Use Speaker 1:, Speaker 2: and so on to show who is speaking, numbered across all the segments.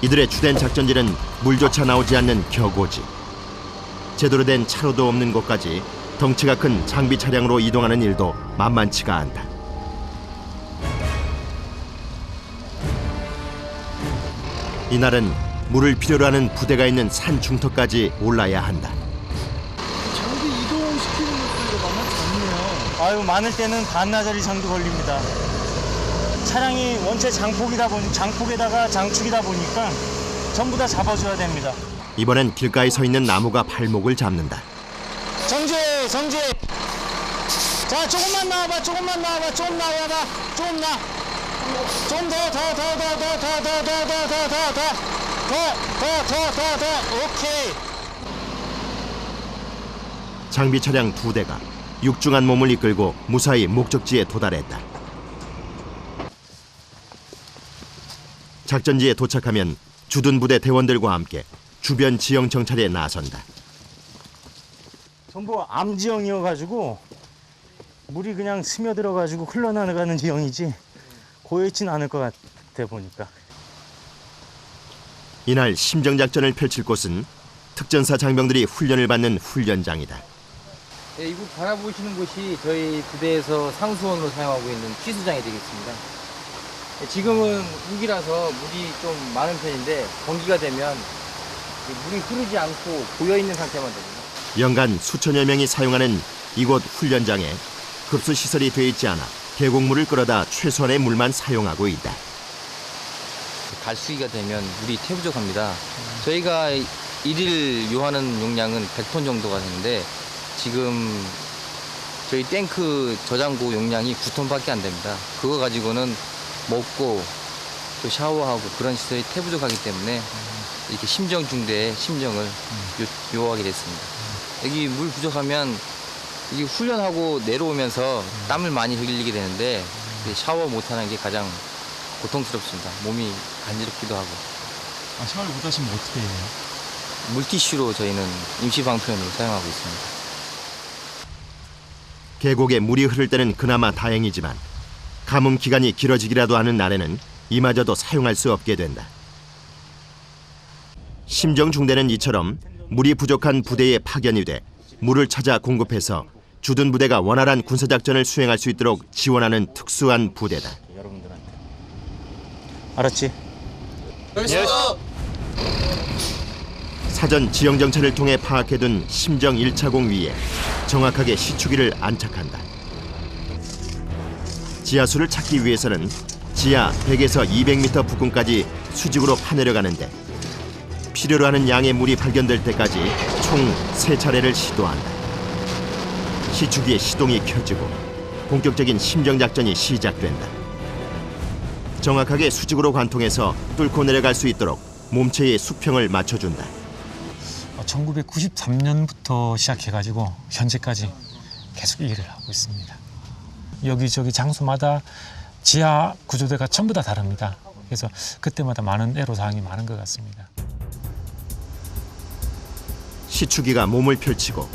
Speaker 1: 이들의 주된 작전지는 물조차 나오지 않는 격오지. 제대로 된 차로도 없는 곳까지 덩치가 큰 장비 차량으로 이동하는 일도 만만치가 않다. 이날은 물을 필요로 하는 부대가 있는 산 중턱까지 올라야 한다.
Speaker 2: 장비 이동시키는 것도 이거 만만치 않네요.
Speaker 3: 아유, 많을 때는 반나절 이상도 걸립니다. 차량이 원체 장폭에다가 장축이다 보니까 전부 다 잡아줘야 됩니다.
Speaker 1: 이번엔 길가에 서 있는 나무가 발목을 잡는다.
Speaker 3: 정지! 자, 조금 나와봐. 조금 나와봐. 조금 더. 오케이.
Speaker 1: 장비 차량 2대가 육중한 몸을 이끌고 무사히 목적지에 도달했다. 작전지에 도착하면 주둔 부대 대원들과 함께 주변 지형 정찰에 나선다.
Speaker 3: 전부 암지형이어가지고 물이 그냥 스며들어가지고 흘러나가는 지형이지 고여있진 않을 것 같아 보니까.
Speaker 1: 이날 심정작전을 펼칠 곳은 특전사 장병들이 훈련을 받는 훈련장이다.
Speaker 4: 네, 이곳 바라보시는 곳이 저희 부대에서 상수원으로 사용하고 있는 취수장이 되겠습니다. 네, 지금은 우기라서 물이 좀 많은 편인데 건기가 되면 물이 흐르지 않고 고여있는 상태만 됩니다.
Speaker 1: 연간 수천여 명이 사용하는 이곳 훈련장에 급수 시설이 돼 있지 않아 계곡물을 끌어다 최소한의 물만 사용하고 있다.
Speaker 4: 갈수기가 되면 물이 태부족합니다. 저희가 일일 요하는 용량은 100톤 정도가 되는데 지금 저희 탱크 저장고 용량이 9톤밖에 안 됩니다. 그거 가지고는 먹고 또 샤워하고 그런 시설이 태부족하기 때문에 이렇게 심정중대의 심정을 요하게 됐습니다. 여기 물 부족하면 이게 훈련하고 내려오면서 땀을 많이 흘리게 되는데 샤워 못하는 게 가장 고통스럽습니다. 몸이 간지럽기도 하고.
Speaker 2: 샤워를 못 하시면 어떻게 해요?
Speaker 4: 물티슈로 저희는 임시방편으로 사용하고 있습니다.
Speaker 1: 계곡에 물이 흐를 때는 그나마 다행이지만 가뭄 기간이 길어지기라도 하는 날에는 이마저도 사용할 수 없게 된다. 심정중대는 이처럼 물이 부족한 부대에 파견이 돼 물을 찾아 공급해서 주둔 부대가 원활한 군사작전을 수행할 수 있도록 지원하는 특수한 부대다.
Speaker 3: 여러분들한테. 알았지?
Speaker 1: 사전 지형 정찰을 통해 파악해둔 심정 1차공 위에 정확하게 시추기를 안착한다. 지하수를 찾기 위해서는 지하 100에서 200m 부근까지 수직으로 파내려가는데 필요로 하는 양의 물이 발견될 때까지 총 3차례를 시도한다. 시추기의 시동이 켜지고 본격적인 심정작전이 시작된다. 정확하게 수직으로 관통해서 뚫고 내려갈 수 있도록 몸체의 수평을 맞춰준다.
Speaker 5: 1993년부터 시작해가지고 현재까지 계속 이 일을 하고 있습니다. 여기저기 장소마다 지하 구조대가 전부 다 다릅니다. 그래서 그때마다 많은 애로사항이 많은 것 같습니다.
Speaker 1: 시추기가 몸을 펼치고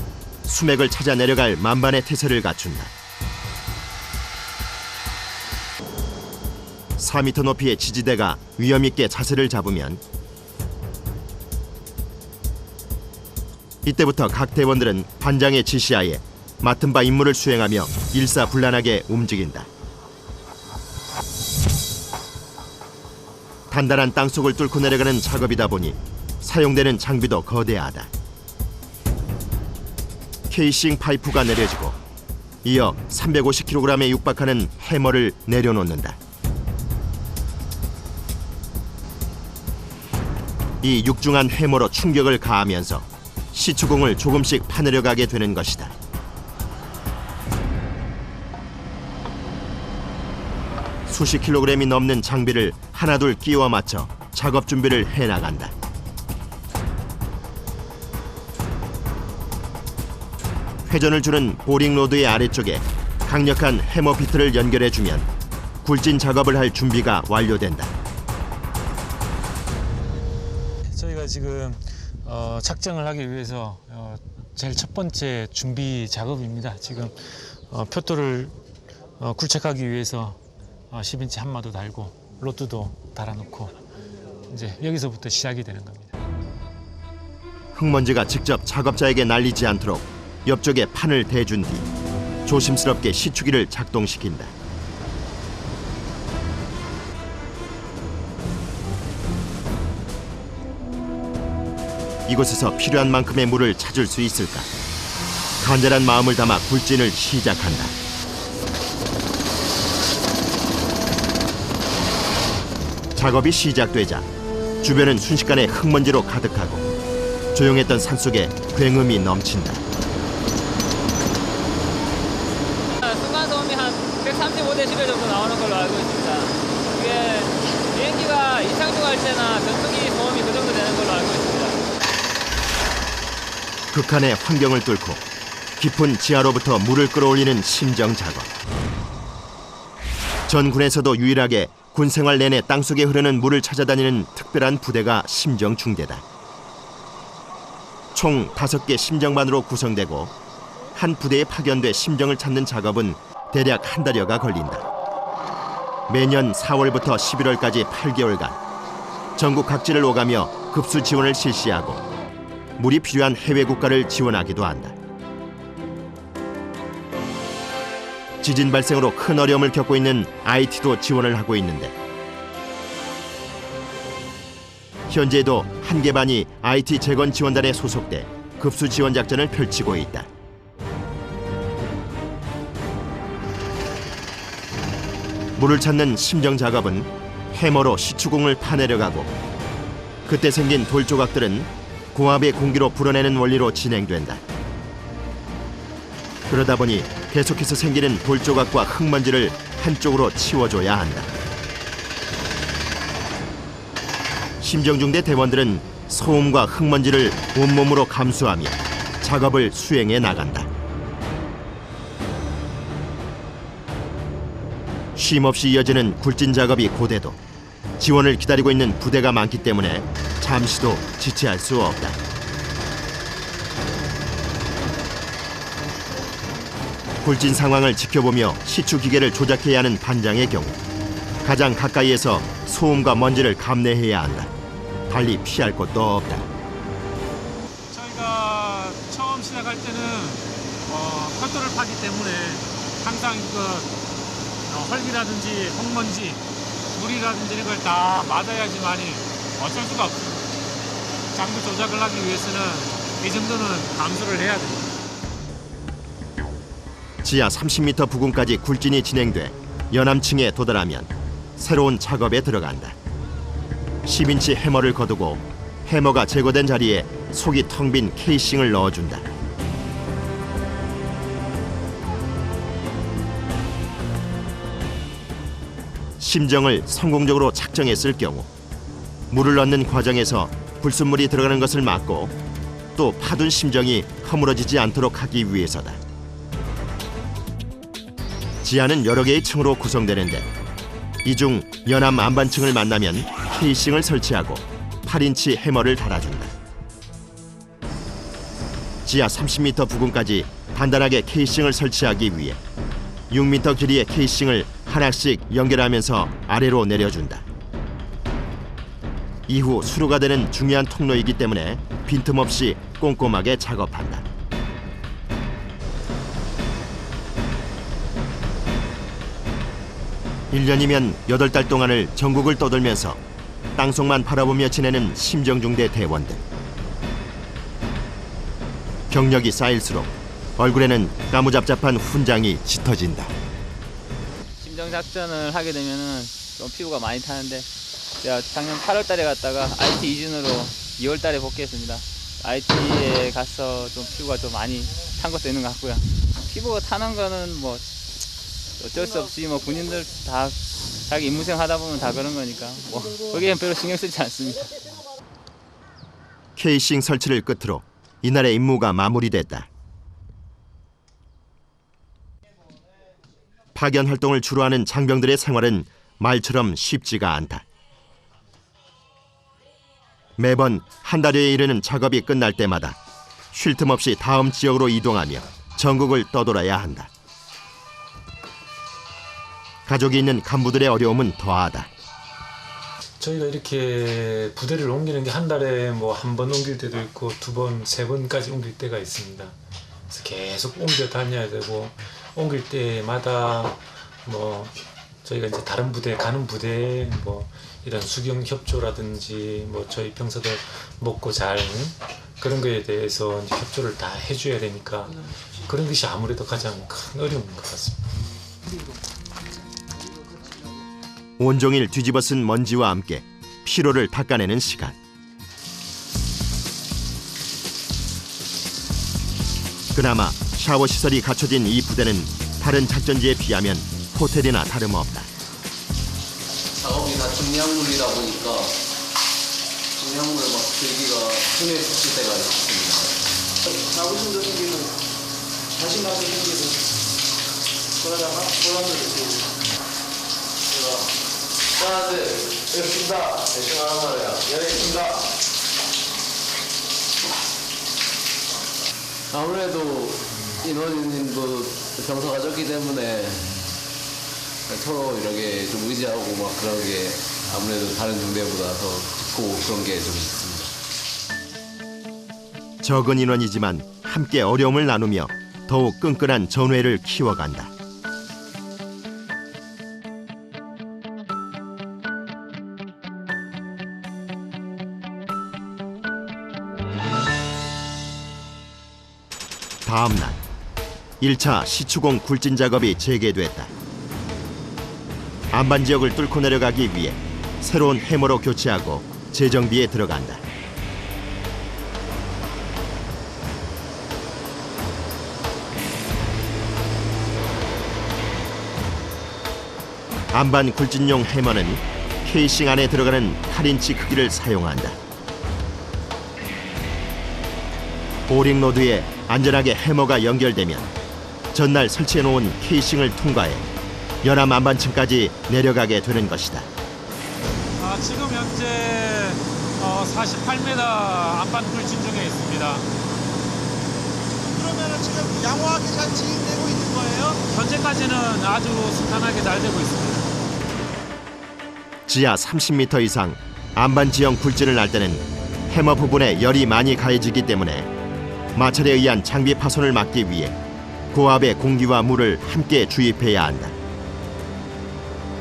Speaker 1: 수맥을 찾아 내려갈 만반의 태세를 갖춘다. 4m 높이의 지지대가 위험 있게 자세를 잡으면 이때부터 각 대원들은 반장의 지시하에 맡은 바 임무를 수행하며 일사불란하게 움직인다. 단단한 땅속을 뚫고 내려가는 작업이다 보니 사용되는 장비도 거대하다. 케이싱 파이프가 내려지고 이어 350kg에 육박하는 해머를 내려놓는다. 이 육중한 해머로 충격을 가하면서 시추공을 조금씩 파내려가게 되는 것이다. 수십 킬로그램이 넘는 장비를 하나둘 끼워 맞춰 작업 준비를 해나간다. 회전을 주는 보링 로드의 아래쪽에 강력한 해머 비트를 연결해주면 굴진 작업을 할 준비가 완료된다.
Speaker 5: 저희가 지금 착정을 하기 위해서 제일 첫 번째 준비 작업입니다. 지금 표토를 굴착하기 위해서 10인치 한마도 달고 로드도 달아놓고 이제 여기서부터 시작이 되는 겁니다.
Speaker 1: 흙먼지가 직접 작업자에게 날리지 않도록 옆쪽에 판을 대준 뒤 조심스럽게 시추기를 작동시킨다. 이곳에서 필요한 만큼의 물을 찾을 수 있을까? 간절한 마음을 담아 굴진을 시작한다. 작업이 시작되자 주변은 순식간에 흙먼지로 가득하고 조용했던 산속에 굉음이 넘친다.
Speaker 6: 순간소음이 한 135데시벨 정도 나오는 걸로 알고 있습니다. 이게 비행기가 이착륙할 때나 전투기 소음이 그 정도 되는 걸로 알고 있습니다.
Speaker 1: 극한의 환경을 뚫고 깊은 지하로부터 물을 끌어올리는 심정 작업. 전 군에서도 유일하게 군 생활 내내 땅속에 흐르는 물을 찾아다니는 특별한 부대가 심정중대다. 총 5개 심정반으로 구성되고 한 부대에 파견돼 심정을 찾는 작업은 대략 한 달여가 걸린다. 매년 4월부터 11월까지 8개월간 전국 각지를 오가며 급수 지원을 실시하고 물이 필요한 해외 국가를 지원하기도 한다. 지진 발생으로 큰 어려움을 겪고 있는 IT도 지원을 하고 있는데 현재도 한 개 반이 IT 재건 지원단에 소속돼 급수 지원 작전을 펼치고 있다. 물을 찾는 심정 작업은 해머로 시추공을 파내려가고 그때 생긴 돌 조각들은 고압의 공기로 불어내는 원리로 진행된다. 그러다 보니 계속해서 생기는 돌 조각과 흙먼지를 한쪽으로 치워줘야 한다. 심정중대 대원들은 소음과 흙먼지를 온몸으로 감수하며 작업을 수행해 나간다. 쉼없이 이어지는 굴진 작업이 고돼도 지원을 기다리고 있는 부대가 많기 때문에 잠시도 지체할 수 없다. 굴진 상황을 지켜보며 시추 기계를 조작해야 하는 반장의 경우 가장 가까이에서 소음과 먼지를 감내해야 한다. 달리 피할 곳도 없다.
Speaker 5: 저희가 처음 시작할 때는 철도를 파기 때문에 항상 헐기라든지 흙먼지, 물이라든지 이런 걸 다 맞아야지만이 어쩔 수가 없어요. 장비 조작을 하기 위해서는 이 정도는 감수를 해야 됩니다.
Speaker 1: 지하 30m 부근까지 굴진이 진행돼 연암층에 도달하면 새로운 작업에 들어간다. 10인치 해머를 거두고 해머가 제거된 자리에 속이 텅 빈 케이싱을 넣어준다. 심정을 성공적으로 착정했을 경우 물을 넣는 과정에서 불순물이 들어가는 것을 막고 또 파둔 심정이 허물어지지 않도록 하기 위해서다. 지하는 여러 개의 층으로 구성되는데 이 중 연암 안반층을 만나면 케이싱을 설치하고 8인치 해머를 달아준다. 지하 30m 부근까지 단단하게 케이싱을 설치하기 위해 6m 길이의 케이싱을 하나씩 연결하면서 아래로 내려준다. 이후 수로가 되는 중요한 통로이기 때문에 빈틈없이 꼼꼼하게 작업한다. (1년이면) 8달 동안을 전국을 떠돌면서 땅속만 바라보며 지내는 심정중대 대원들. 경력이 쌓일수록 얼굴에는 까무잡잡한 훈장이 짙어진다.
Speaker 6: 심정 작전을 하게 되면은 좀 피부가 많이 타는데 제가 작년 8월 달에 갔다가 IT 이진으로 2월 달에 복귀했습니다. IT에 가서 좀 피부가 좀 많이 탄 것도 있는 것 같고요. 피부가 타는 거는 뭐 어쩔 수 없이 뭐 군인들 다 자기 임무생 하다 보면 다 그런 거니까 뭐 거기엔 별로 신경 쓰지 않습니다.
Speaker 1: 케이싱 설치를 끝으로 이날의 임무가 마무리됐다. 파견 활동을 주로 하는 장병들의 생활은 말처럼 쉽지가 않다. 매번 한 달여에 이르는 작업이 끝날 때마다 쉴 틈 없이 다음 지역으로 이동하며 전국을 떠돌아야 한다. 가족이 있는 간부들의 어려움은 더하다.
Speaker 5: 저희가 이렇게 부대를 옮기는 게 한 달에 뭐 한 번 옮길 때도 있고 2번, 3번까지 옮길 때가 있습니다. 그래서 계속 옮겨 다녀야 되고 옮길 때마다 뭐 저희가 이제 다른 부대 가는 부대에 뭐 이런 수경 협조라든지 뭐 저희 병사들 먹고 잘 그런 거에 대해서 이제 협조를 다 해줘야 되니까 그런 것이 아무래도 가장 큰 어려움인 것 같습니다.
Speaker 1: 온종일 뒤집어쓴 먼지와 함께 피로를 닦아내는 시간. 그나마 샤워 시설이 갖춰진 이 부대는 다른 작전지에 비하면 호텔이나 다름없다.
Speaker 7: 작업이 다 중량물이다 보니까 중량물을 막 들기가 힘들었을 때가 있습니다.
Speaker 2: 자부심도 생기고 자신감도 생기고 그러다가 보람도 느끼고
Speaker 7: 사람들 열심다 열심히 하는 말이야. 열심다. 아무래도 인원님도 병사가 적기 때문에 서로 이렇게 좀 의지하고 막 그런 게 아무래도 다른 중대보다 더 좋고 그런 게 좀 있습니다.
Speaker 1: 적은 인원이지만 함께 어려움을 나누며 더욱 끈끈한 전회를 키워간다. 다음 날 1차 시추공 굴진 작업이 재개됐다. 안반 지역을 뚫고 내려가기 위해 새로운 해머로 교체하고 재정비에 들어간다. 안반 굴진용 해머는 케이싱 안에 들어가는 8인치 크기를 사용한다. 오링 로드에 안전하게 해머가 연결되면 전날 설치해놓은 케이싱을 통과해 연암 안반층까지 내려가게 되는 것이다.
Speaker 5: 지금 현재 48m 안반 굴진 중에 있습니다.
Speaker 2: 그러면 지금 양호하게 잘 진행되고 있는 거예요?
Speaker 5: 현재까지는 아주 순탄하게 잘 되고 있습니다.
Speaker 1: 지하 30m 이상 안반 지형 굴진을 할 때는 해머 부분에 열이 많이 가해지기 때문에 마찰에 의한 장비 파손을 막기 위해 고압의 공기와 물을 함께 주입해야 한다.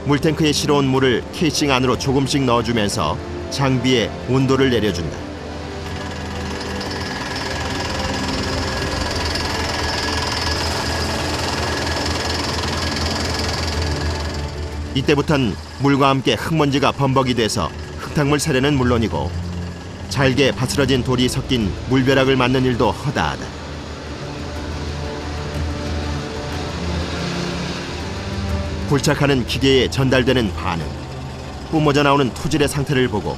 Speaker 1: 물탱크에 실어온 물을 케이싱 안으로 조금씩 넣어주면서 장비의 온도를 내려준다. 이때부턴 물과 함께 흙먼지가 범벅이 돼서 흙탕물 세례는 물론이고 잘게 바스러진 돌이 섞인 물벼락을 맞는 일도 허다하다. 굴착하는 기계에 전달되는 반응, 뿜어져 나오는 토질의 상태를 보고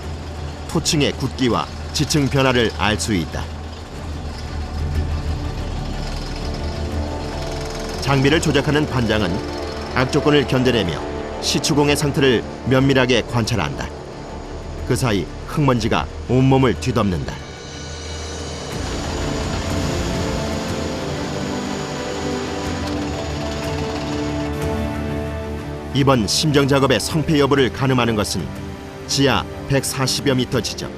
Speaker 1: 토층의 굳기와 지층 변화를 알 수 있다. 장비를 조작하는 반장은 악조건을 견뎌내며 시추공의 상태를 면밀하게 관찰한다. 그 사이 흙먼지가 온몸을 뒤덮는다. 이번 심정 작업의 성패 여부를 가늠하는 것은 지하 140여 미터 지점.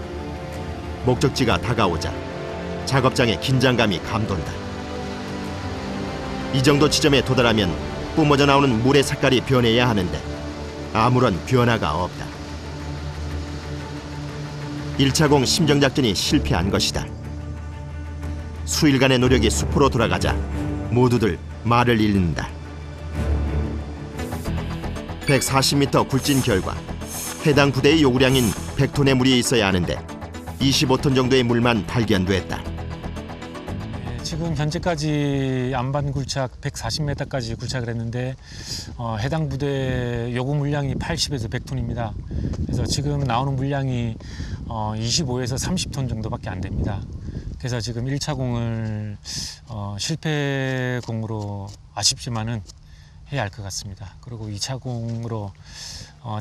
Speaker 1: 목적지가 다가오자 작업장의 긴장감이 감돈다. 이 정도 지점에 도달하면 뿜어져 나오는 물의 색깔이 변해야 하는데 아무런 변화가 없다. 1차 공 심정 작전이 실패한 것이다. 수일간의 노력이 수포로 돌아가자 모두들 말을 잃는다. 140m 굴진 결과 해당 부대의 요구량인 100톤의 물이 있어야 하는데 25톤 정도의 물만 발견됐다.
Speaker 5: 지금 현재까지 안반 굴착 140m까지 굴착을 했는데 해당 부대 요구 물량이 80에서 100톤입니다. 그래서 지금 나오는 물량이 25에서 30톤 정도밖에 안 됩니다. 그래서 지금 1차 공을 실패 공으로 아쉽지만은 해야 할 것 같습니다. 그리고 2차 공으로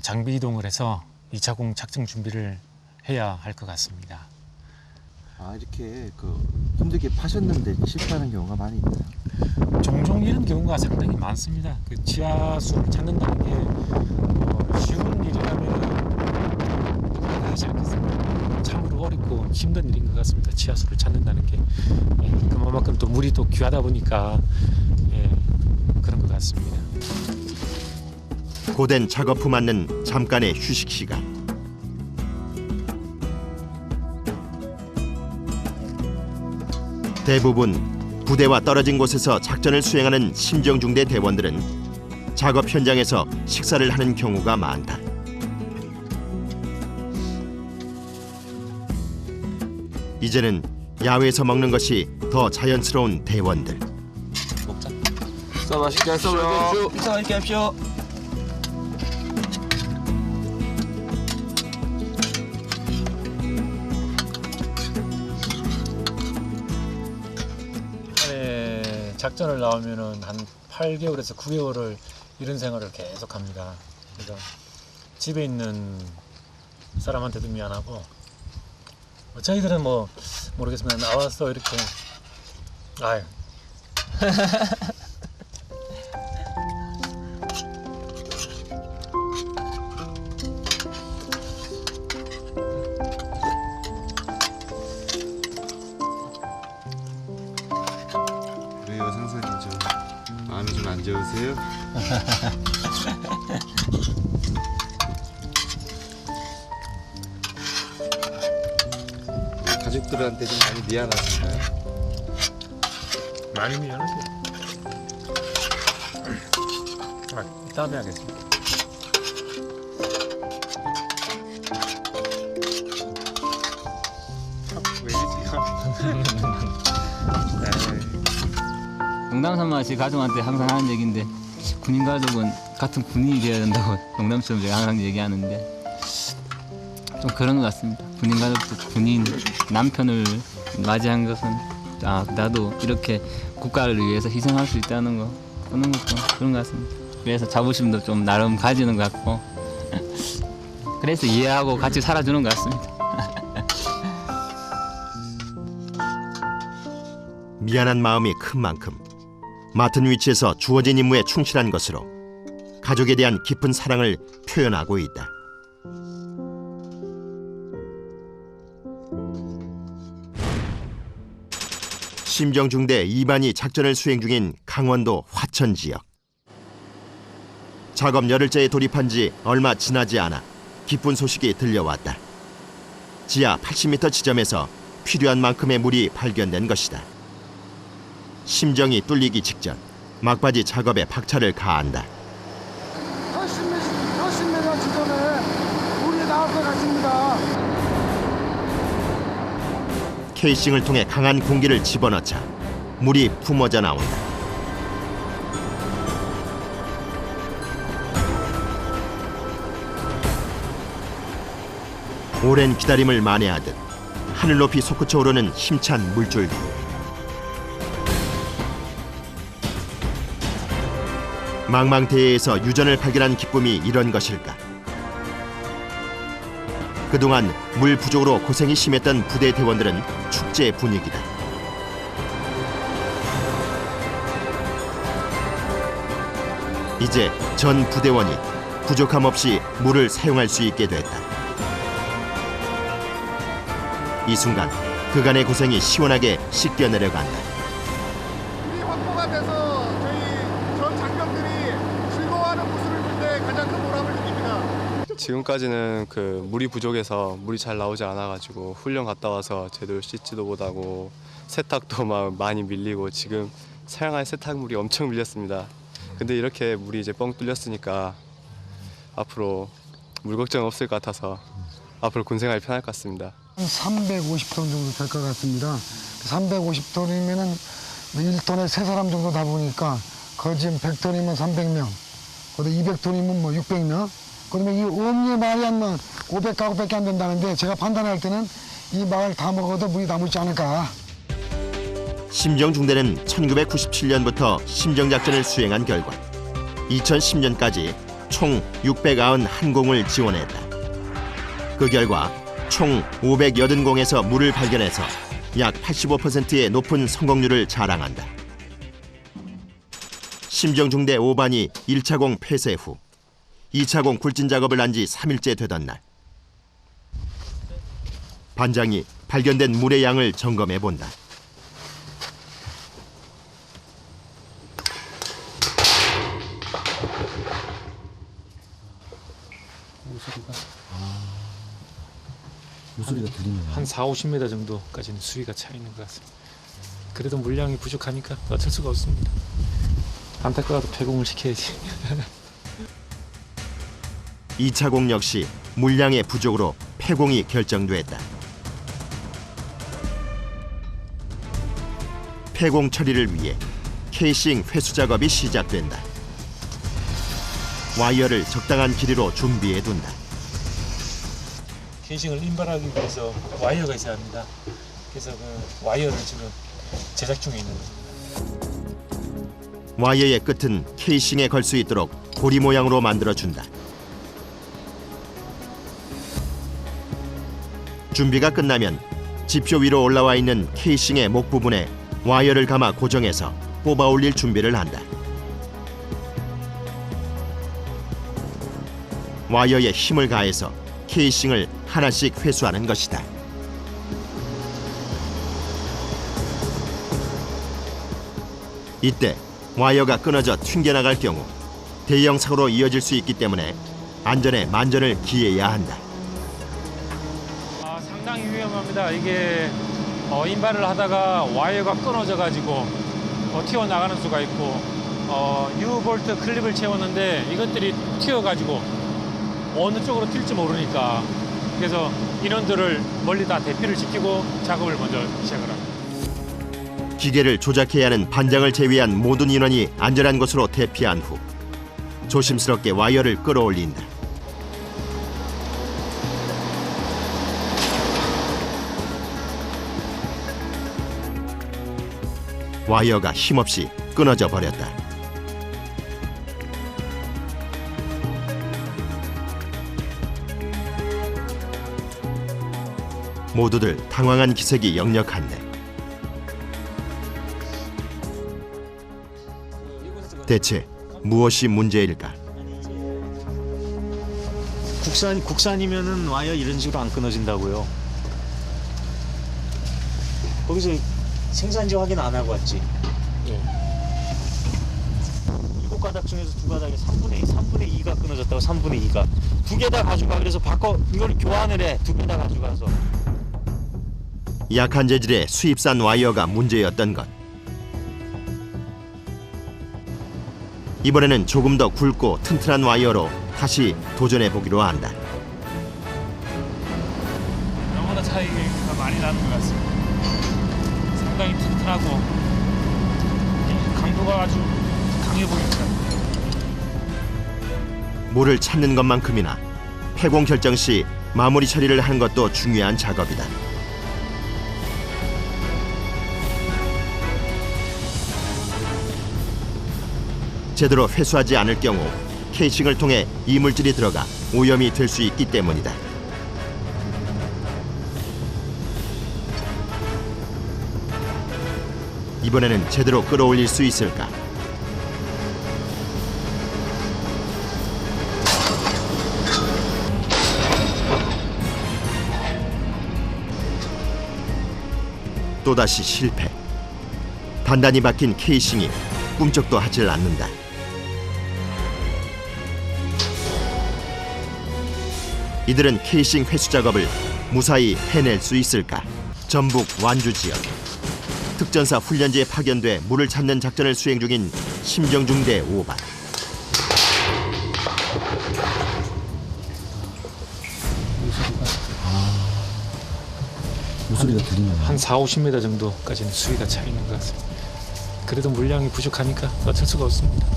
Speaker 5: 장비 이동을 해서 2차 공 착증 준비를 해야 할 것 같습니다.
Speaker 2: 이렇게 힘들게 파셨는데 실패하는 경우가 많이 있나요?
Speaker 5: 종종 이런 경우가 상당히 많습니다. 지하수를 찾는다는 게 쉬운 일이라면 어렵고 힘든 일인 것 같습니다. 지하수를 찾는다는 게 그만큼 또 물이 또 귀하다 보니까 그런 것 같습니다.
Speaker 1: 고된 작업 후 맞는 잠깐의 휴식 시간. 대부분 부대와 떨어진 곳에서 작전을 수행하는 심정중대 대원들은 작업 현장에서 식사를 하는 경우가 많다. 이제는 야외에서 먹는 것이 더 자연스러운 대원들.
Speaker 7: 식사 맛있게 하십시오. 식사 맛있게 하십시오.
Speaker 5: 작전을 나오면은 한 8개월에서 9개월을 이런 생활을 계속합니다. 그래서 집에 있는 사람한테도 미안하고 저희들은 뭐 모르겠습니다. 나와서 이렇게 아유.
Speaker 2: 그래요, 상사님. 마음이 좀 안 좋으세요? 가족들한테 좀 많이 미안하신가요?
Speaker 5: 많이 미안하죠. 다음에 하겠습니다.
Speaker 2: 왜 이러세요?
Speaker 6: 농담삼아 제 가족한테 항상 하는 얘기인데 군인 가족은 같은 군인이 되어야 된다고 농담처럼 제가 항상 얘기하는데 좀 그런 것 같습니다. 군인 가족도 군인 남편을 맞이한 것은 나도 이렇게 국가를 위해서 희생할 수 있다는 거 그런 것도 그런 것 같습니다. 그래서 자부심도 좀 나름 가지는 것 같고 그래서 이해하고 같이 살아주는 것 같습니다.
Speaker 1: 미안한 마음이 큰 만큼 맡은 위치에서 주어진 임무에 충실한 것으로 가족에 대한 깊은 사랑을 표현하고 있다. 심정중대 2반이 작전을 수행 중인 강원도 화천 지역. 작업 열흘째에 돌입한 지 얼마 지나지 않아 기쁜 소식이 들려왔다. 지하 80m 지점에서 필요한 만큼의 물이 발견된 것이다. 심정이 뚫리기 직전 막바지 작업에 박차를 가한다.
Speaker 8: 80m 지점에 물이 나올 것 같습니다.
Speaker 1: 케이싱을 통해 강한 공기를 집어넣자 물이 품어져 나온다. 오랜 기다림을 만회하듯 하늘 높이 솟구쳐 오르는 힘찬 물줄기. 망망대해에서 유전을 발견한 기쁨이 이런 것일까? 그동안 물 부족으로 고생이 심했던 부대 대원들은 축제 분위기다. 이제 전 부대원이 부족함 없이 물을 사용할 수 있게 됐다. 이 순간 그간의 고생이 시원하게 씻겨 내려간다.
Speaker 8: 물이 확보가 돼서 저희 전 장병들이 즐거워하는 모습을 볼 때 가장 큰 보람을 느낍니다.
Speaker 9: 지금까지는 그 물이 부족해서 물이 잘 나오지 않아가지고 훈련 갔다 와서 제대로 씻지도 못하고 세탁도 막 많이 밀리고 지금 사용할 세탁물이 엄청 밀렸습니다. 근데 이렇게 물이 이제 뻥 뚫렸으니까 앞으로 물 걱정 없을 것 같아서 앞으로 군 생활이 편할 것 같습니다.
Speaker 8: 350톤 정도 될 것 같습니다. 350톤이면은 1톤에 3사람 정도 다 보니까 거진 100톤이면 300명, 그다음 200톤이면 뭐 600명, 그다음에 이 옴니의 마을이 한 500가구밖에 안 된다는데 제가 판단할 때는 이 마을 다 먹어도 물이 남지 않을까.
Speaker 1: 심정중대는 1997년부터 심정작전을 수행한 결과 2010년까지 총 691공을 지원했다. 그 결과 총 580공에서 물을 발견해서 약 85%의 높은 성공률을 자랑한다. 심정중대 5반이 1차 공 폐쇄 후 2차 공 굴진 작업을 한 지 3일째 되던 날 반장이 발견된 물의 양을 점검해 본다.
Speaker 5: 한 4, 50m 정도까지는 수위가 차 있는 것 같습니다. 그래도 물량이 부족하니까 어쩔 수가 없습니다. 안타까워도 폐공을 시켜야지.
Speaker 1: 2차공 역시 물량의 부족으로 폐공이 결정됐다. 폐공 처리를 위해 케이싱 회수 작업이 시작된다. 와이어를 적당한 길이로 준비해 둔다.
Speaker 5: 케이싱을 인발하기 위해서 와이어가 있어야 합니다. 그래서 그 와이어를 지금 제작 중에 있는 겁니다.
Speaker 1: 와이어의 끝은 케이싱에 걸 수 있도록 고리 모양으로 만들어준다. 준비가 끝나면 지표 위로 올라와 있는 케이싱의 목 부분에 와이어를 감아 고정해서 뽑아 올릴 준비를 한다. 와이어에 힘을 가해서 케이싱을 하나씩 회수하는 것이다. 이때 와이어가 끊어져 튕겨나갈 경우 대형 사고로 이어질 수 있기 때문에 안전에 만전을 기해야 한다.
Speaker 5: 상당히 위험합니다. 이게 인발을 하다가 와이어가 끊어져 가지고 튀어나가는 수가 있고 유볼트 클립을 채웠는데 이것들이 튀어가지고 어느 쪽으로 튈지 모르니까 그래서 인원들을 멀리 다 대피를 시키고 작업을 먼저 시작을 합니다.
Speaker 1: 기계를 조작해야 하는 반장을 제외한 모든 인원이 안전한 곳으로 대피한 후 조심스럽게 와이어를 끌어올린다. 와이어가 힘없이 끊어져 버렸다. 모두들 당황한 기색이 역력한데 대체 무엇이 문제일까?
Speaker 3: 국산이면은 와이어 이런 식으로 안 끊어진다고요. 거기서 생산지 확인 안 하고 왔지.
Speaker 5: 예.
Speaker 3: 7가닥 중에서 2가닥에 3분의 2가 끊어졌다고. 3분의 2가 2개 다 가져가. 그래서 바꿔 이걸 교환을 해. 2개 다 가져가서.
Speaker 1: 약한 재질의 수입산 와이어가 문제였던 것. 이번에는 조금 더 굵고 튼튼한 와이어로 다시 도전해 보기로 한다.
Speaker 5: 너무나 차이가 많이 나는 것 같습니다. 상당히 튼튼하고 강도가 아주 강해 보입니다.
Speaker 1: 물을 찾는 것만큼이나 폐공 결정 시 마무리 처리를 하는 것도 중요한 작업이다. 제대로 회수하지 않을 경우 케이싱을 통해 이물질이 들어가 오염이 될 수 있기 때문이다. 이번에는 제대로 끌어올릴 수 있을까? 또다시 실패. 단단히 박힌 케이싱이 꿈쩍도 하질 않는다. 이들은 케이싱 회수 작업을 무사히 해낼 수 있을까? 전북 완주 지역. 특전사 훈련지에 파견돼 물을 찾는 작전을 수행 중인 심정중대 5반.
Speaker 10: 물소리가 들리네요.
Speaker 5: 한 4, 50m 정도까지는 수위가 차 있는 것 같습니다. 그래도 물량이 부족하니까 어쩔 수가 없습니다.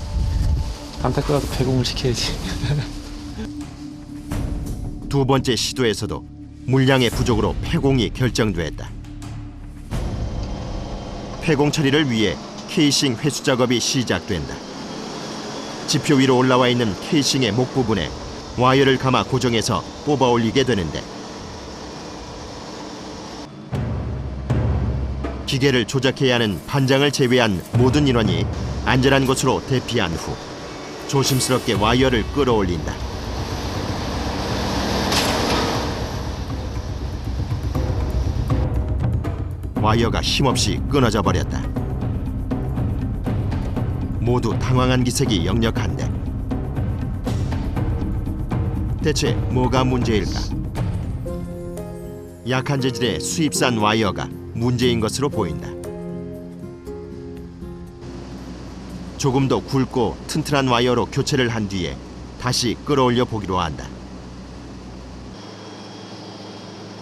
Speaker 5: 안타까워도 폐공을 시켜야지.
Speaker 1: 두 번째 시도에서도 물량의 부족으로 폐공이 결정됐다. 폐공 처리를 위해 케이싱 회수 작업이 시작된다. 지표 위로 올라와 있는 케이싱의 목 부분에 와이어를 감아 고정해서 뽑아 올리게 되는데 기계를 조작해야 하는 반장을 제외한 모든 인원이 안전한 곳으로 대피한 후 조심스럽게 와이어를 끌어올린다. 와이어가 힘없이 끊어져 버렸다. 모두 당황한 기색이 역력한데 대체 뭐가 문제일까? 약한 재질의 수입산 와이어가 문제인 것으로 보인다. 조금 더 굵고 튼튼한 와이어로 교체를 한 뒤에 다시 끌어올려 보기로 한다.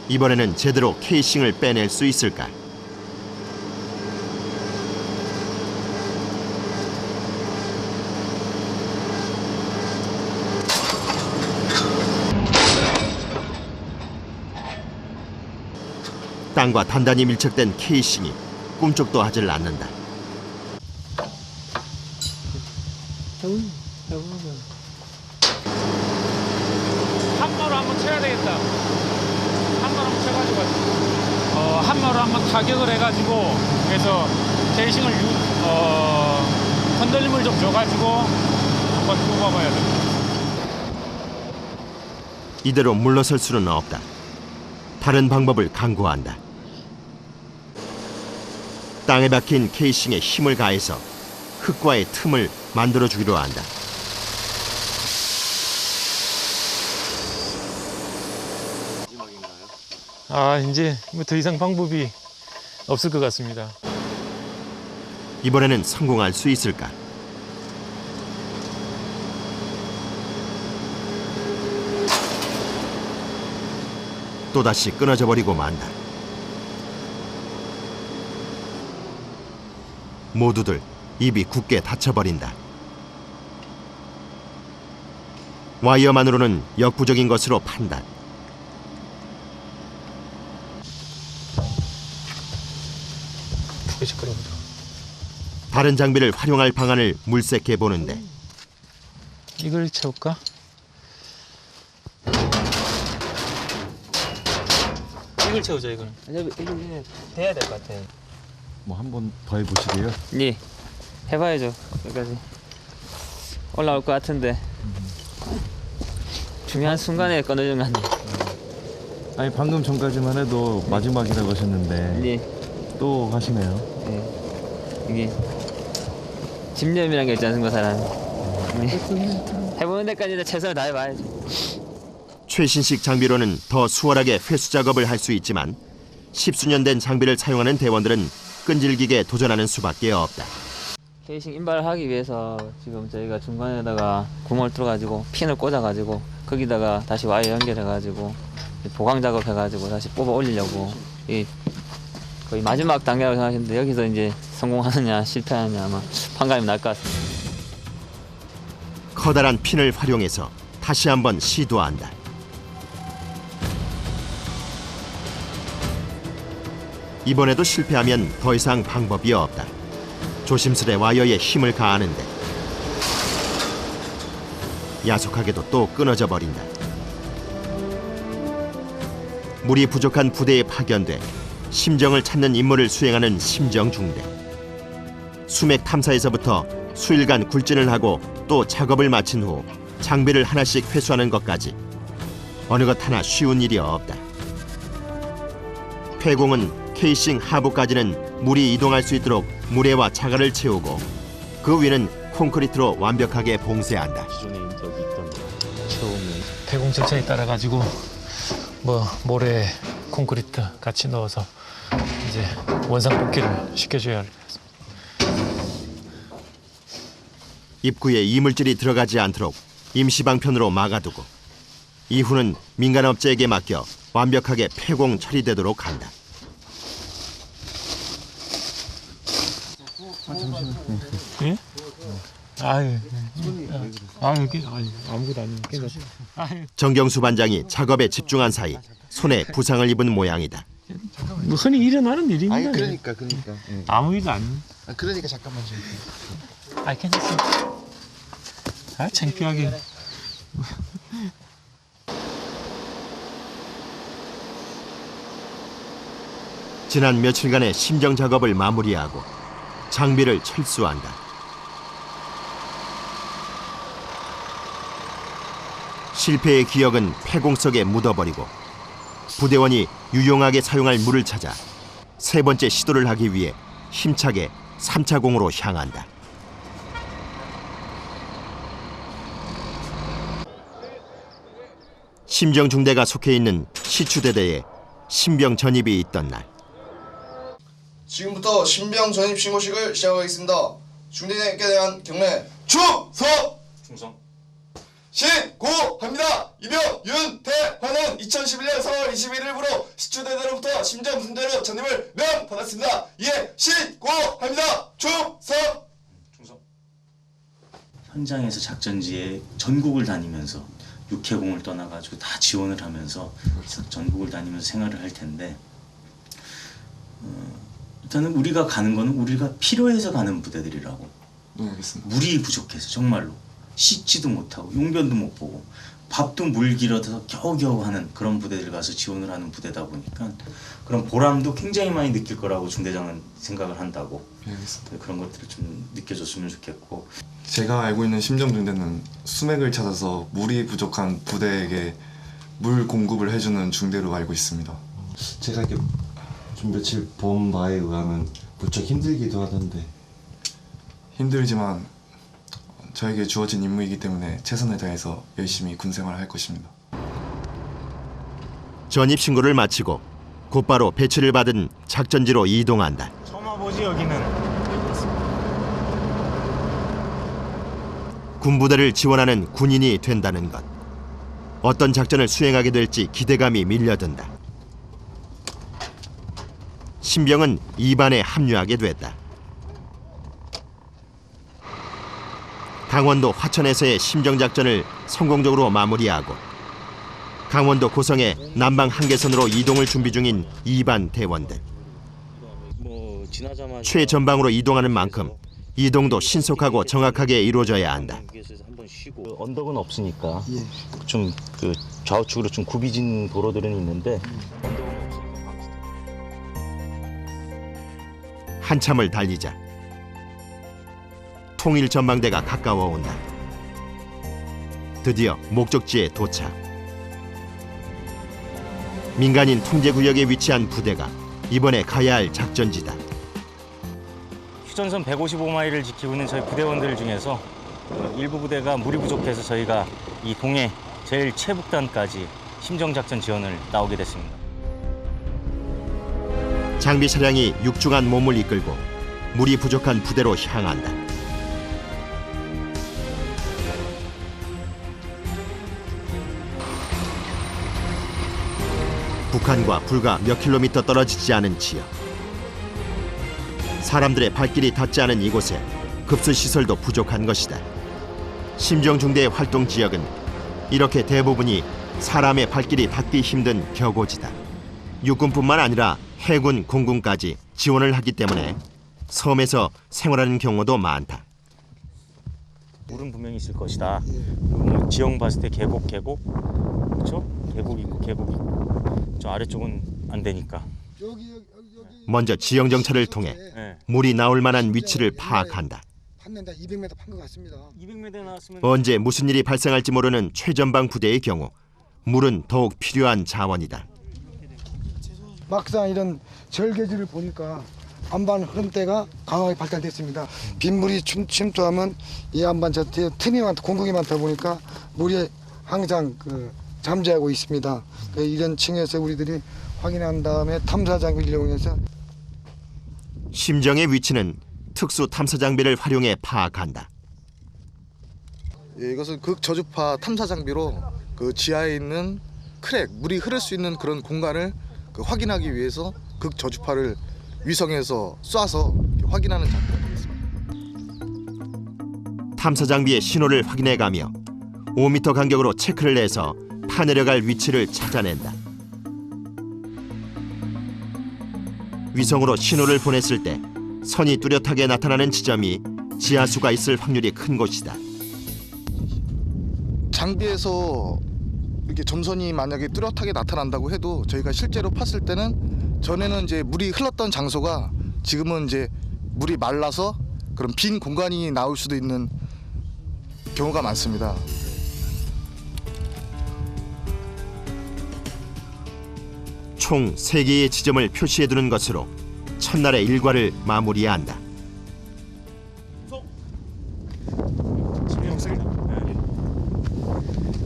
Speaker 1: 이번에는 제대로 케이싱을 빼낼 수 있을까? 땅과 단단히 밀착된 케이싱이 꿈쩍도 하질 않는다.
Speaker 5: 한마로 한번 쳐야 되겠다. 한마로 한번 쳐가지고 한마로 한번 타격을 해가지고 그래서 케이싱을 흔들림을 좀 줘가지고 한번 뽑아봐야 돼.
Speaker 1: 이대로 물러설 수는 없다. 다른 방법을 강구한다. 땅에 박힌 케이싱에 힘을 가해서 흙과의 틈을 만들어주기로 한다.
Speaker 5: 이제 뭐 더 이상 방법이 없을 것 같습니다.
Speaker 1: 이번에는 성공할 수 있을까? 또다시 끊어져 버리고 만다. 모두들 입이 굳게 닫혀버린다. 와이어만으로는 역부족인 것으로 판단. 다른 장비를 활용할 방안을 물색해 보는데
Speaker 5: 이걸 채울까? 이걸 채우자 이걸.
Speaker 6: 이게 돼야 될 것 같아요.
Speaker 2: 뭐 한 번 더 해보시게요?
Speaker 6: 예, 해봐야죠. 여기까지 올라올 것 같은데 중요한 순간에 끊어지는 거 아니에요.
Speaker 2: 아니 방금 전까지만 해도 마지막이라고 하셨는데
Speaker 6: 예,
Speaker 2: 또 하시네요.
Speaker 6: 예. 이게 집념이란 게 있지 않습니까, 사람. 해보는 데까지 최선을 다해봐야죠.
Speaker 1: 최신식 장비로는 더 수월하게 회수 작업을 할 수 있지만 십수년 된 장비를 사용하는 대원들은 끈질기게 도전하는 수밖에 없다.
Speaker 6: 케이싱 인발을 하기 위해서 지금 저희가 중간에다가 구멍을 뚫어가지고 핀을 꽂아가지고 거기다가 다시 와이어 연결해가지고 보강 작업해가지고 다시 뽑아 올리려고 이 거의 마지막 단계라고 생각하시는데 여기서 이제 성공하느냐 실패하느냐 아마 판가름이 날 것 같습니다.
Speaker 1: 커다란 핀을 활용해서 다시 한번 시도한다. 이번에도 실패하면 더 이상 방법이 없다. 조심스레 와이어에 힘을 가하는데 야속하게도 또 끊어져 버린다. 물이 부족한 부대에 파견돼 심정을 찾는 임무를 수행하는 심정중대. 수맥 탐사에서부터 수일간 굴진을 하고 또 작업을 마친 후 장비를 하나씩 회수하는 것까지 어느 것 하나 쉬운 일이 없다. 폐공은 케이싱 하부까지는 물이 이동할 수 있도록 모래와 자갈을 채우고 그 위는 콘크리트로 완벽하게 봉쇄한다.
Speaker 5: 기존에 있던 채우면 폐공 절차에 따라 가지고 뭐 모래, 콘크리트 같이 넣어서 이제 원상 복귀를 시켜줘야 할 것 같습니다.
Speaker 1: 입구에 이물질이 들어가지 않도록 임시방편으로 막아두고 이후는 민간업체에게 맡겨 완벽하게 폐공 처리되도록 한다.
Speaker 5: 예? 여기 아무것도 아니에요.
Speaker 1: 정경수 반장이 작업에 집중한 사이 손에 부상을 입은 모양이다.
Speaker 5: 뭐 흔히 일어나는 일입니다.
Speaker 2: 아니 그러니까.
Speaker 5: 아무 일도 아니에요.
Speaker 2: 그러니까 잠깐만 좀.
Speaker 5: 괜찮습니다. 창피하게.
Speaker 1: 지난 며칠간의 심정 작업을 마무리하고 장비를 철수한다. 실패의 기억은 폐공 속에 묻어버리고 부대원이 유용하게 사용할 물을 찾아 세 번째 시도를 하기 위해 힘차게 3차 공으로 향한다. 심정중대가 속해 있는 시추대대에 신병 전입이 있던 날.
Speaker 10: 지금부터 신병 전입 신고식을 시작하겠습니다. 중대장님께 대한 경례 충성!
Speaker 5: 충성.
Speaker 10: 신고합니다. 이병 윤태환은 2011년 4월 21일부로 시추대대로부터 심정중대로 전입을 명받았습니다. 이에 신고합니다. 충성!
Speaker 5: 충성.
Speaker 11: 현장에서 작전지에 전국을 다니면서 육해공을 떠나가지고 다 지원을 하면서 전국을 다니면서 생활을 할 텐데 일단은 우리가 가는 거는 우리가 필요해서 가는 부대들이라고.
Speaker 9: 네, 알겠습니다.
Speaker 11: 물이 부족해서 정말로 씻지도 못하고 용변도 못 보고 밥도 물 길어서 겨우겨우 하는 그런 부대들 가서 지원을 하는 부대다 보니까 그런 보람도 굉장히 많이 느낄 거라고 중대장은 생각을 한다고.
Speaker 9: 네, 알겠습니다.
Speaker 11: 그런 것들을 좀 느껴줬으면 좋겠고.
Speaker 9: 제가 알고 있는 심정중대는 수맥을 찾아서 물이 부족한 부대에게 물 공급을 해주는 중대로 알고 있습니다.
Speaker 2: 제가 이렇게 좀 며칠 본 바에 의하면 무척 힘들기도 하던데.
Speaker 9: 힘들지만 저에게 주어진 임무이기 때문에 최선을 다해서 열심히 군생활을 할 것입니다.
Speaker 1: 전입 신고를 마치고 곧바로 배치를 받은 작전지로 이동한다.
Speaker 3: 처음 와보지 여기는.
Speaker 1: 군부대를 지원하는 군인이 된다는 것. 어떤 작전을 수행하게 될지 기대감이 밀려든다. 신병은 2반에 합류하게 됐다. 강원도 화천에서의 심정작전을 성공적으로 마무리하고 강원도 고성의 남방 한계선으로 이동을 준비 중인 2반 대원들. 최전방으로 이동하는 만큼 이동도 신속하고 정확하게 이루어져야 한다.
Speaker 11: 언덕은 없으니까 좀 그 좌우측으로 좀 굽이진 도로들은 있는데
Speaker 1: 한참을 달리자 통일 전망대가 가까워 온다. 드디어 목적지에 도착. 민간인 통제구역에 위치한 부대가 이번에 가야 할 작전지다.
Speaker 12: 휴전선 155마일을 지키고 있는 저희 부대원들 중에서 일부 부대가 물이 부족해서 저희가 이 동해 제일 최북단까지 심정작전 지원을 나오게 됐습니다.
Speaker 1: 장비 차량이 육중한 몸을 이끌고 물이 부족한 부대로 향한다. 북한과 불과 몇 킬로미터 떨어지지 않은 지역. 사람들의 발길이 닿지 않은 이곳에 급수시설도 부족한 것이다. 심정중대의 활동 지역은 이렇게 대부분이 사람의 발길이 닿기 힘든 벼고지다. 육군뿐만 아니라 해군, 공군까지 지원을 하기 때문에 섬에서 생활하는 경우도 많다.
Speaker 12: 물은 분명히 있을 것이다. 뭐 지형 봤을 때 계곡, 그렇죠? 계곡 있고 저 아래쪽은 안 되니까.
Speaker 1: 먼저 지형 정찰을 통해 물이 나올 만한 위치를 파악한다.
Speaker 8: 200m 판 것 같습니다.
Speaker 12: 200m 나왔으면
Speaker 1: 언제 무슨 일이 발생할지 모르는 최전방 부대의 경우 물은 더욱 필요한 자원이다.
Speaker 8: 막상 이런 절개지를 보니까 안반 흐름대가 강하게 발달됐습니다. 빗물이 침투하면 이 안반 자체에 틈이 많다, 공국이 많다 보니까 물이 항상 잠재하고 있습니다. 이런 층에서 우리들이 확인한 다음에 탐사 장비를 이용해서
Speaker 1: 심정의 위치는 특수 탐사 장비를 활용해 파악한다.
Speaker 10: 예, 이것은 극저주파 탐사 장비로 그 지하에 있는 크랙, 물이 흐를 수 있는 그런 공간을 확인하기 위해서 극저주파를 위성에서 쏴서 확인하는 장비가 되겠습니다.
Speaker 1: 탐사 장비의 신호를 확인해가며 5m 간격으로 체크를 해서 파내려갈 위치를 찾아낸다. 위성으로 신호를 보냈을 때 선이 뚜렷하게 나타나는 지점이 지하수가 있을 확률이 큰 곳이다.
Speaker 10: 장비에서 이렇게 점선이 만약에 뚜렷하게 나타난다고 해도 저희가 실제로 팠을 때는 전에는 이제 물이 흘렀던 장소가 지금은 이제 물이 말라서 그런 빈 공간이 나올 수도 있는 경우가 많습니다.
Speaker 1: 총 3개의 지점을 표시해두는 것으로 첫날의 일과를 마무리해야 한다.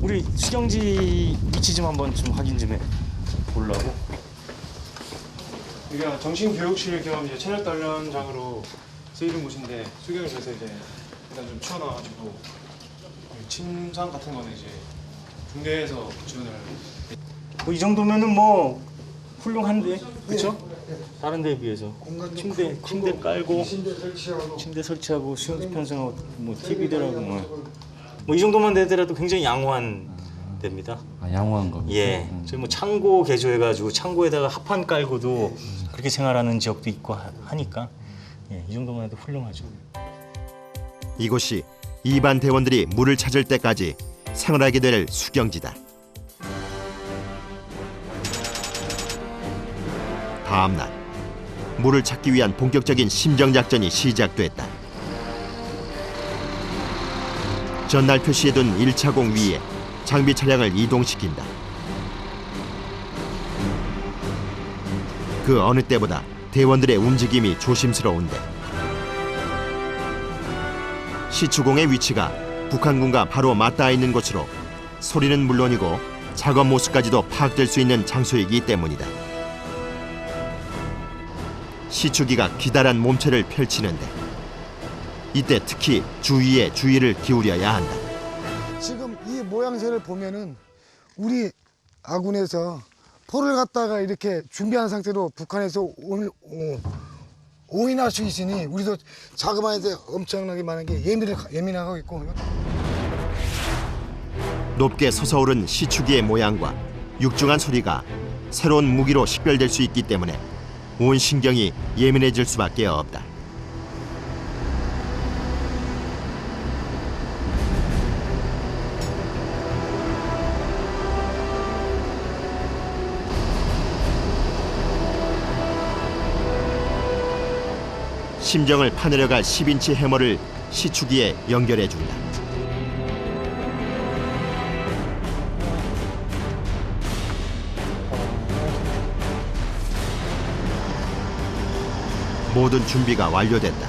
Speaker 12: 우리 수경지 위치 좀 한번 좀 확인 좀 해 보려고.
Speaker 13: 여기가 정신교육실 겸 이제 체력단련장으로 쓰이는 곳인데 수경에서 이제 일단 좀 추워놔가지고 침상 같은 거는 이제 중대에서 지원을
Speaker 12: 뭐 이 정도면은 뭐 훌륭한데, 그렇죠? 다른 데에 비해서 침대 깔고 침대 설치하고 수영장 편성하고 뭐 TV들하고 뭐 이 정도만 되더라도 굉장히 양호한 데입니다.
Speaker 2: 아, 양호한 겁니까?
Speaker 12: 예, 저희 뭐 창고 개조해가지고 창고에다가 합판 깔고도 그렇게 생활하는 지역도 있고 하니까 예, 이 정도만 해도 훌륭하죠.
Speaker 1: 이곳이 일반 대원들이 물을 찾을 때까지 생활하게 될 수경지다. 다음 날 물을 찾기 위한 본격적인 심정작전이 시작됐다. 전날 표시해둔 1차공 위에 장비 차량을 이동시킨다. 그 어느 때보다 대원들의 움직임이 조심스러운데 시추공의 위치가 북한군과 바로 맞닿아 있는 곳으로 소리는 물론이고 작업 모습까지도 파악될 수 있는 장소이기 때문이다. 시추기가 기다란 몸체를 펼치는데 이때 특히 주위에 주의를 기울여야 한다.
Speaker 8: 지금 이 모양새를 보면은 우리 아군에서 포를 갖다가 이렇게 준비한 상태로 북한에서 오인할 수 있으니 우리도 자그마한 데 엄청나게 많은 게 예민하고 있고.
Speaker 1: 높게 솟아오른 시추기의 모양과 육중한 소리가 새로운 무기로 식별될 수 있기 때문에 온 신경이 예민해질 수밖에 없다. 심정을 파내려갈 10인치 해머를 시추기에 연결해준다. 모든 준비가 완료됐다.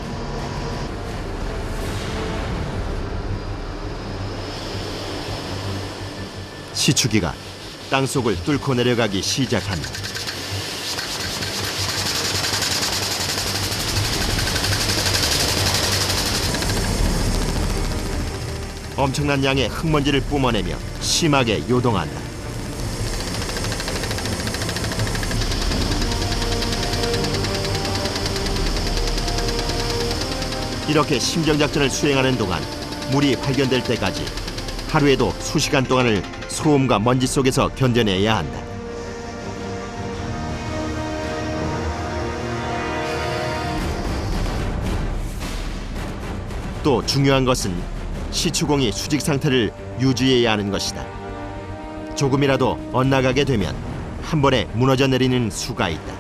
Speaker 1: 시추기가 땅속을 뚫고 내려가기 시작한다. 엄청난 양의 흙먼지를 뿜어내며 심하게 요동한다. 이렇게 심정작전을 수행하는 동안 물이 발견될 때까지 하루에도 수시간 동안을 소음과 먼지 속에서 견뎌내야 한다. 또 중요한 것은 시추공이 수직 상태를 유지해야 하는 것이다. 조금이라도 엇나가게 되면 한 번에 무너져 내리는 수가 있다.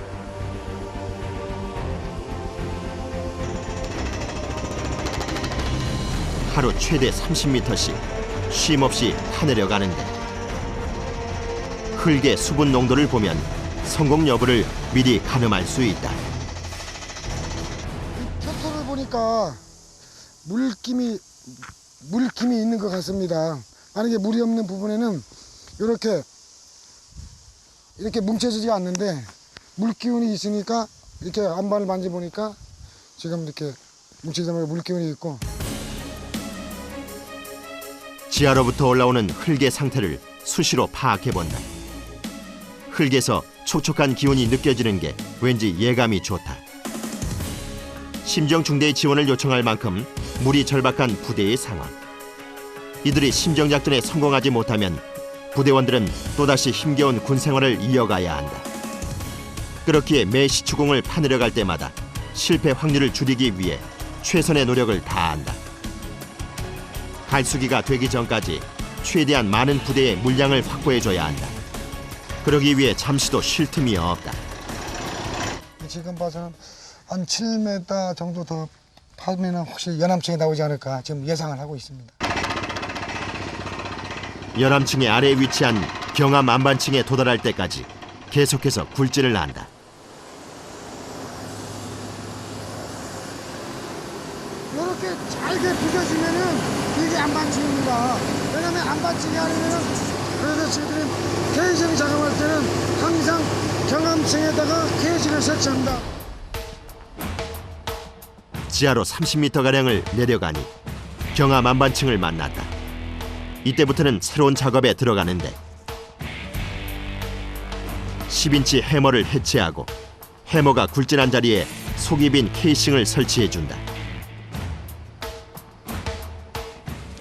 Speaker 1: 하루 최대 30m씩 쉼없이 타내려가는데 흙의 수분 농도를 보면 성공 여부를 미리 가늠할 수 있다.
Speaker 8: 표토를 보니까 물김이 있는 것 같습니다. 만약에 물이 없는 부분에는 이렇게 뭉쳐지지 않는데 물 기운이 있으니까 이렇게 안반을 만져보니까 지금 이렇게 뭉쳐지면 물 기운이 있고.
Speaker 1: 지하로부터 올라오는 흙의 상태를 수시로 파악해본다. 흙에서 촉촉한 기운이 느껴지는 게 왠지 예감이 좋다. 심정중대의 지원을 요청할 만큼 물이 절박한 부대의 상황. 이들이 심정작전에 성공하지 못하면 부대원들은 또다시 힘겨운 군생활을 이어가야 한다. 그렇기에 매 시추공을 파내려갈 때마다 실패 확률을 줄이기 위해 최선의 노력을 다한다. 갈수기가 되기 전까지 최대한 많은 부대의 물량을 확보해줘야 한다. 그러기 위해 잠시도 쉴 틈이 없다.
Speaker 8: 지금 봐서는 한 7m 정도 더 파면 혹시 연암층이 나오지 않을까 지금 예상을 하고 있습니다.
Speaker 1: 연암층의 아래에 위치한 경암 안반층에 도달할 때까지 계속해서 굴진을 한다.
Speaker 8: 이렇게 잘게 빚어주면은 이게 안반칙입니다. 왜냐면 안반칙이 아니면은 그래서 저희들은 케이싱 작업할 때는 항상 경암층에다가 케이싱을 설치합니다.
Speaker 1: 지하로 30m가량을 내려가니 경암 안반층을 만났다. 이때부터는 새로운 작업에 들어가는데 10인치 해머를 해체하고 해머가 굴진한 자리에 속이 빈 케이싱을 설치해준다.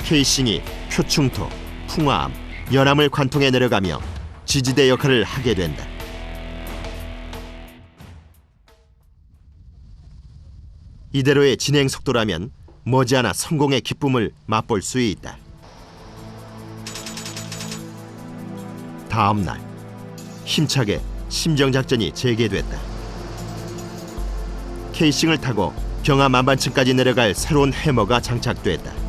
Speaker 1: 케이싱이 표충토, 풍화암, 연암을 관통해 내려가며 지지대 역할을 하게 된다. 이대로의 진행 속도라면 머지않아 성공의 기쁨을 맛볼 수 있다. 다음 날 힘차게 심정작전이 재개됐다. 케이싱을 타고 경암 안반층까지 내려갈 새로운 해머가 장착됐다.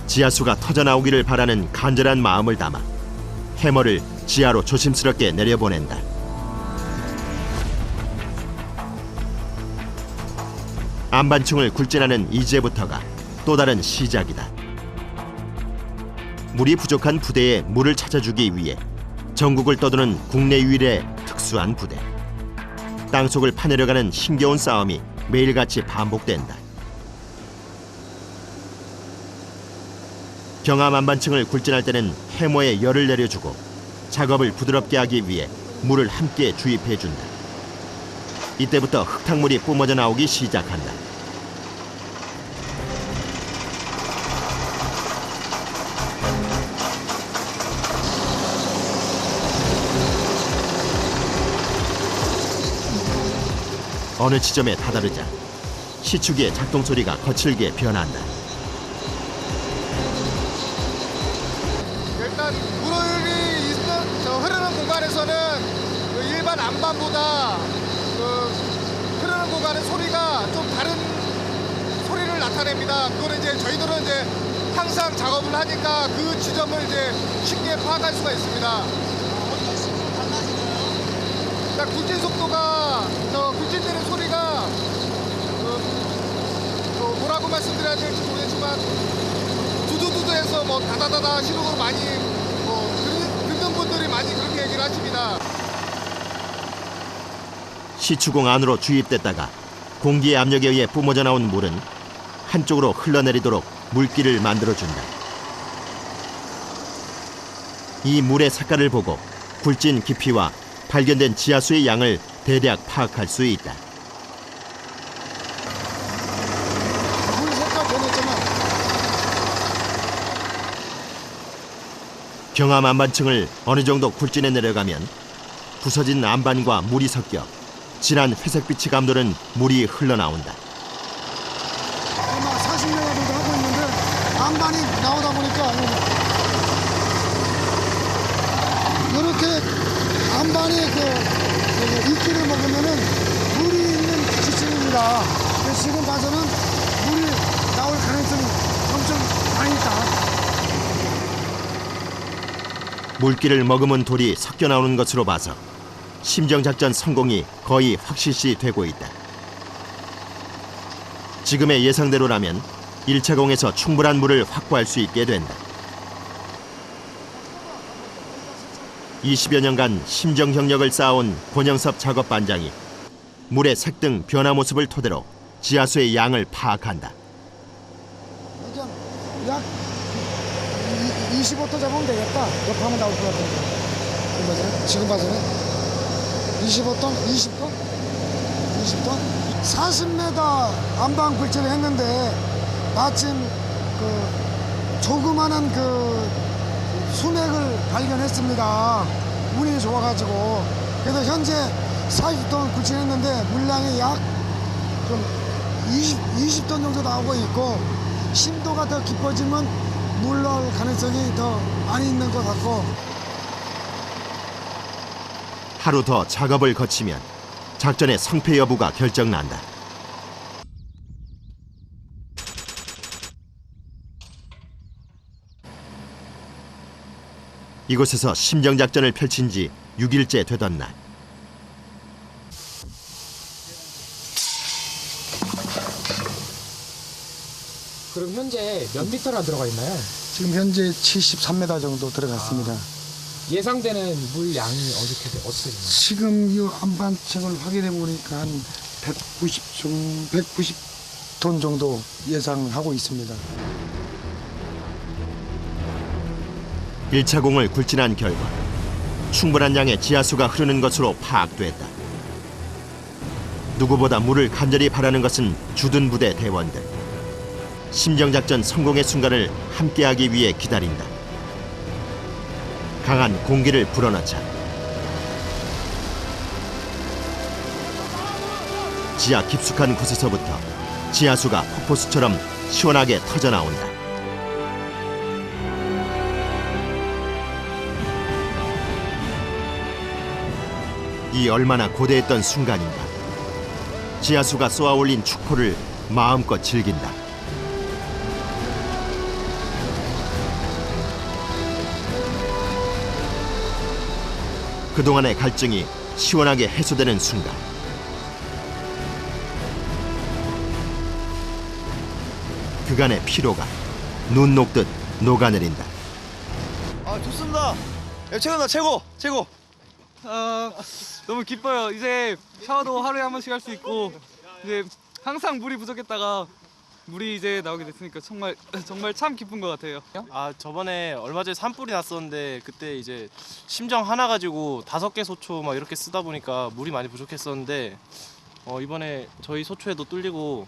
Speaker 1: 지하수가 터져나오기를 바라는 간절한 마음을 담아 해머를 지하로 조심스럽게 내려보낸다. 안반층을 굴진하는 이제부터가 또 다른 시작이다. 물이 부족한 부대에 물을 찾아주기 위해 전국을 떠도는 국내 유일의 특수한 부대. 땅속을 파내려가는 힘겨운 싸움이 매일같이 반복된다. 경암 안반층을 굴진할 때는 해머에 열을 내려주고 작업을 부드럽게 하기 위해 물을 함께 주입해준다. 이때부터 흙탕물이 뿜어져 나오기 시작한다. 어느 지점에 다다르자 시축의 작동 소리가 거칠게 변한다.
Speaker 10: 일단 물이 흐르는 공간에서는 일반 안반보다 흐르는 공간의 소리가 좀 다른 소리를 나타냅니다. 그거는 이제 저희들은 이제 항상 작업을 하니까 그 지점을 이제 쉽게 파악할 수가 있습니다. 일단 굴진 속도가 굴진되는 소리가 뭐라고 말씀드려야 될지 모르겠지만 두두두두해서 뭐 다다다다 시동으로 많이 듣는 분들이 많이 그렇게 얘기를 하십니다.
Speaker 1: 시추공 안으로 주입됐다가 공기의 압력에 의해 뿜어져 나온 물은 한쪽으로 흘러내리도록 물길을 만들어준다. 이 물의 색깔을 보고 굴진 깊이와 발견된 지하수의 양을 대략 파악할 수 있다.
Speaker 8: 물 색깔 변했잖아.
Speaker 1: 경암 안반층을 어느 정도 굴진해 내려가면 부서진 안반과 물이 섞여 진한 회색빛이 감도는 물이 흘러나온다.
Speaker 8: 아마 40년 정도 하고 있는데 안반이 나오다 보니까 이렇게 안반이 이끼를 먹으면은 물이 있는 지층입니다. 그래서 지금 봐서는 물이 나올 가능성이 엄청 많이 있다.
Speaker 1: 물기를 머금은 돌이 섞여 나오는 것으로 봐서 심정작전 성공이 거의 확실시 되고 있다. 지금의 예상대로라면 1차 공에서 충분한 물을 확보할 수 있게 된다. 20여 년간 심정 경력을 쌓아온 권영섭 작업반장이 물의 색 등 변화 모습을 토대로 지하수의 양을 파악한다.
Speaker 8: 약 25톤 잡으면 되겠다. 옆하면 나올 것 같은데. 지금 봐서는 25톤? 20톤? 20톤? 40m 안반 굴진을 했는데 마침 조그마한 순액을 발견했습니다. 운이 좋아가지고. 그래서 현재 40톤 굴진했는데 물량이 약 좀 20톤 정도 나오고 있고, 심도가 더 깊어지면 물 나올 가능성이 더 많이 있는 것 같고.
Speaker 1: 하루 더 작업을 거치면 작전의 성패 여부가 결정난다. 이곳에서 심정작전을 펼친 지 6일째 되던 날.
Speaker 14: 그럼 현재 몇 미터나 들어가 있나요?
Speaker 8: 지금 현재 73m 정도 들어갔습니다.
Speaker 14: 예상되는 물 양이 어떻게 되나요?
Speaker 8: 지금 이 안반책을 확인해 보니까 한 190톤 정도 예상하고 있습니다.
Speaker 1: 1차 공을 굴진한 결과 충분한 양의 지하수가 흐르는 것으로 파악됐다. 누구보다 물을 간절히 바라는 것은 주둔 부대 대원들. 심정작전 성공의 순간을 함께하기 위해 기다린다. 강한 공기를 불어넣자 지하 깊숙한 곳에서부터 지하수가 폭포수처럼 시원하게 터져나온다. 이 얼마나 고대했던 순간인가. 지하수가 쏘아올린 축포를 마음껏 즐긴다. 그동안의 갈증이 시원하게 해소되는 순간. 그간의 피로가 눈 녹듯 녹아내린다.
Speaker 15: 아 좋습니다. 야, 최고다 최고. 너무 기뻐요. 이제 샤워도 하루에 한 번씩 할 수 있고 이제 항상 물이 부족했다가 물이 이제 나오게 됐으니까 정말 참 기쁜 것 같아요.
Speaker 16: 아 저번에 얼마 전에 산불이 났었는데 그때 이제 심정 하나 가지고 5개 소초 막 이렇게 쓰다 보니까 물이 많이 부족했었는데 이번에 저희 소초에도 뚫리고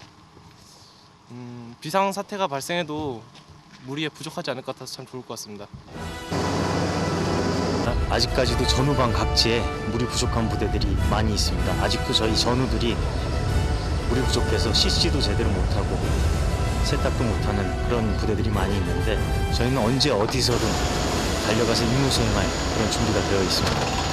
Speaker 16: 비상 사태가 발생해도 물이 부족하지 않을 것 같아서 참 좋을 것 같습니다.
Speaker 12: 아직까지도 전후방 각지에 물이 부족한 부대들이 많이 있습니다. 아직도 저희 전우들이 물이 부족해서 CC도 제대로 못하고 세탁도 못하는 그런 부대들이 많이 있는데 저희는 언제 어디서든 달려가서 임무 수행할 그런 준비가 되어 있습니다.